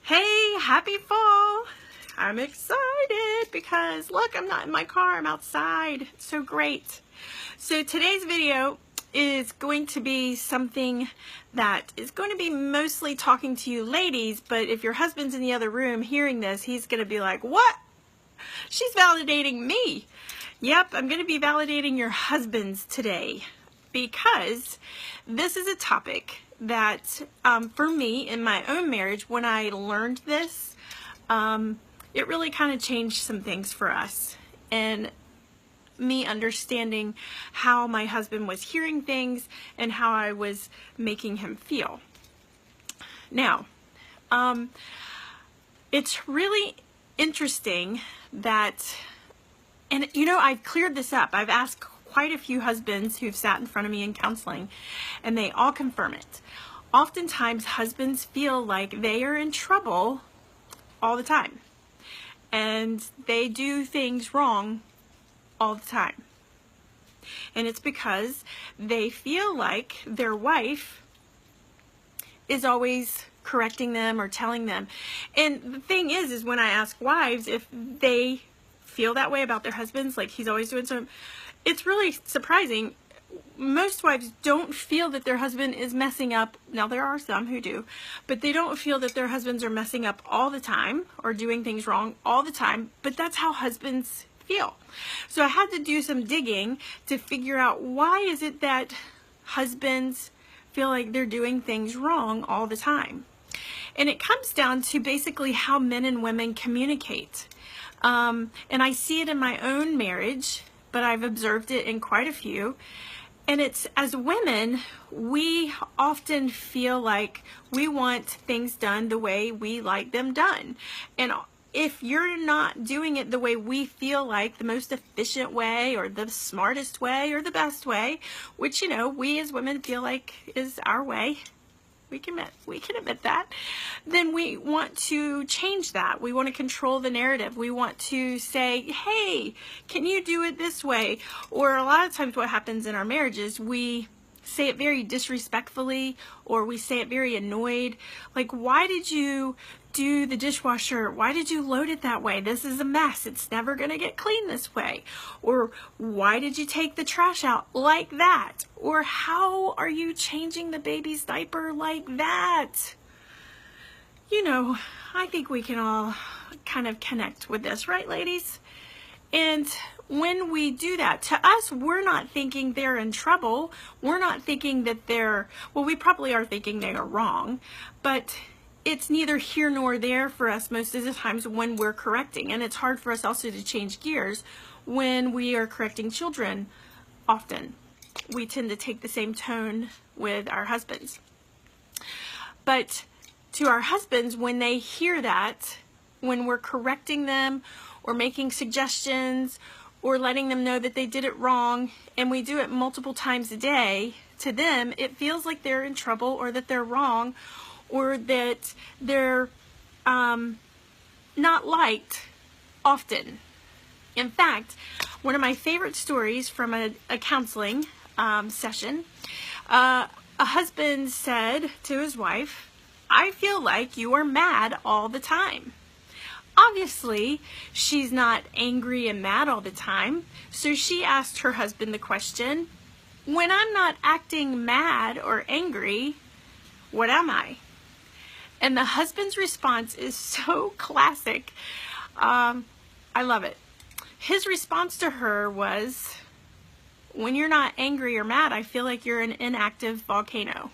Hey, happy fall! I'm excited because look, I'm not in my car, I'm outside. It's so great. So today's video is going to be something that is going to be mostly talking to you ladies, but if your husband's in the other room hearing this, he's going to be like, what? She's validating me. Yep, I'm going to be validating your husbands today because this is a topic that for me in my own marriage, when I learned this, it really kind of changed some things for us, and me understanding how my husband was hearing things and how I was making him feel. Now, it's really interesting that, and you know, I've cleared this up. I've asked quite a few husbands who've sat in front of me in counseling, and they all confirm it. Oftentimes, husbands feel like they are in trouble all the time, and they do things wrong all the time. And it's because they feel like their wife is always correcting them or telling them. And the thing is when I ask wives if they feel that way about their husbands, like he's always doing something, it's really surprising. Most wives don't feel that their husband is messing up. Now, there are some who do, but they don't feel that their husbands are messing up all the time or doing things wrong all the time, but that's how husbands feel. So I had to do some digging to figure out, why is it that husbands feel like they're doing things wrong all the time? And it comes down to basically how men and women communicate. And I see it in my own marriage, but I've observed it in quite a few. And it's, as women, we often feel like we want things done the way we like them done. And if you're not doing it the way we feel like, the most efficient way or the smartest way or the best way, which, you know, we as women feel like is our way, we can admit that, then we want to change that. We want to control the narrative. We want to say, hey, can you do it this way? Or a lot of times what happens in our marriages, we say it very disrespectfully, or we say it very annoyed. Like, why did you do the dishwasher? Why did you load it that way? This is a mess. It's never going to get clean this way. Or why did you take the trash out like that? Or how are you changing the baby's diaper like that? You know, I think we can all kind of connect with this, right, ladies? And when we do that, to us, we're not thinking they're in trouble. We're not thinking that they're, well, we probably are thinking they are wrong, but it's neither here nor there for us most of the times when we're correcting. And it's hard for us also to change gears when we are correcting children. Often we tend to take the same tone with our husbands. But to our husbands, when they hear that, when we're correcting them or making suggestions or letting them know that they did it wrong, and we do it multiple times a day, to them it feels like they're in trouble, or that they're wrong, or that they're not liked often. In fact, one of my favorite stories from a counseling session, a husband said to his wife, I feel like you are mad all the time. Obviously, she's not angry and mad all the time, so she asked her husband the question, when I'm not acting mad or angry, what am I? And the husband's response is so classic. I love it. His response to her was, when you're not angry or mad, I feel like you're an inactive volcano.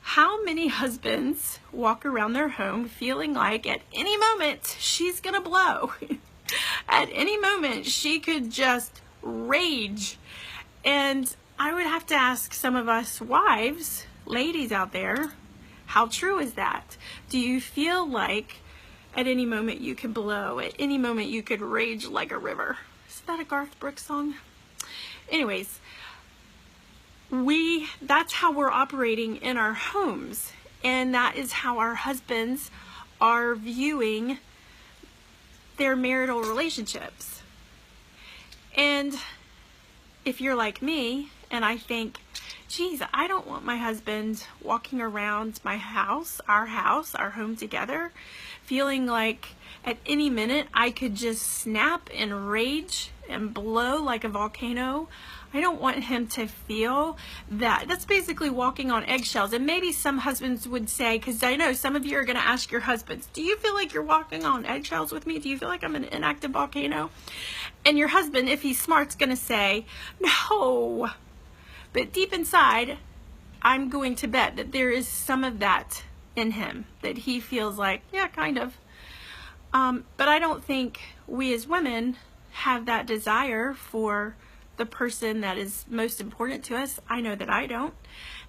How many husbands walk around their home feeling like at any moment she's gonna blow? At any moment she could just rage. And I would have to ask some of us wives, ladies out there, how true is that? Do you feel like at any moment you could blow? At any moment you could rage like a river? Is that a Garth Brooks song? Anyways, that's how we're operating in our homes, and that is how our husbands are viewing their marital relationships. And if you're like me and I think, geez, I don't want my husband walking around my house, our home together, feeling like at any minute I could just snap and rage and blow like a volcano. I don't want him to feel that. That's basically walking on eggshells. And maybe some husbands would say, because I know some of you are going to ask your husbands, do you feel like you're walking on eggshells with me? Do you feel like I'm an inactive volcano? And your husband, if he's smart, is going to say, no. But deep inside, I'm going to bet that there is some of that in him, that he feels like, yeah, kind of. But I don't think we as women have that desire for the person that is most important to us. I know that I don't.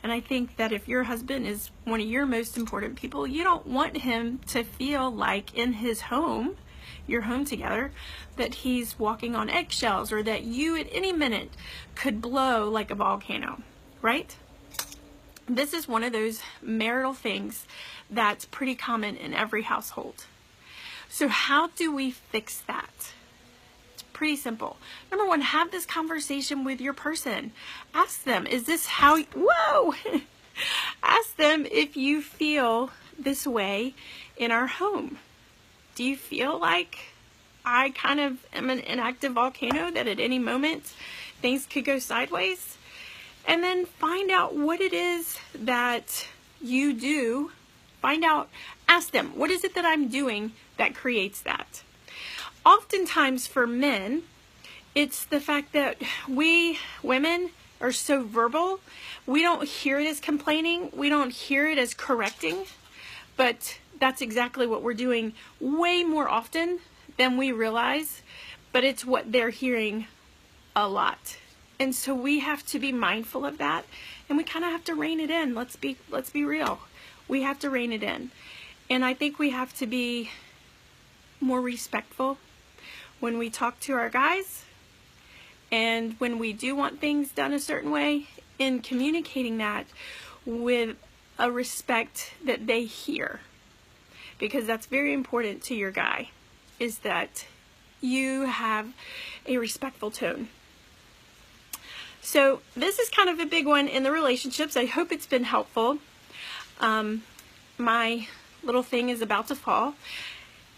And I think that if your husband is one of your most important people, you don't want him to feel like in his home, your home together, that he's walking on eggshells or that you at any minute could blow like a volcano, right? This is one of those marital things that's pretty common in every household. So how do we fix that? It's pretty simple. Number one, have this conversation with your person. Ask them, is this how, whoa! Ask them if you feel this way in our home. Do you feel like I kind of am an inactive volcano that at any moment things could go sideways? And then find out what it is that you do. Find out, ask them, what is it that I'm doing that creates that? Oftentimes for men, it's the fact that we women are so verbal. We don't hear it as complaining. We don't hear it as correcting. But that's exactly what we're doing way more often than we realize. But it's what they're hearing a lot. And so we have to be mindful of that. And we kind of have to rein it in. Let's be real. We have to rein it in. And I think we have to be more respectful when we talk to our guys, and when we do want things done a certain way, in communicating that with a respect that they hear. Because that's very important to your guy, is that you have a respectful tone. So this is kind of a big one in the relationships. I hope it's been helpful. My little thing is about to fall.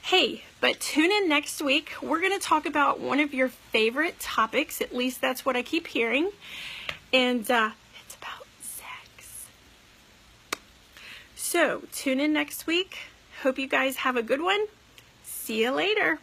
Hey, but tune in next week. We're going to talk about one of your favorite topics. At least that's what I keep hearing. And it's about sex. So tune in next week. Hope you guys have a good one. See you later.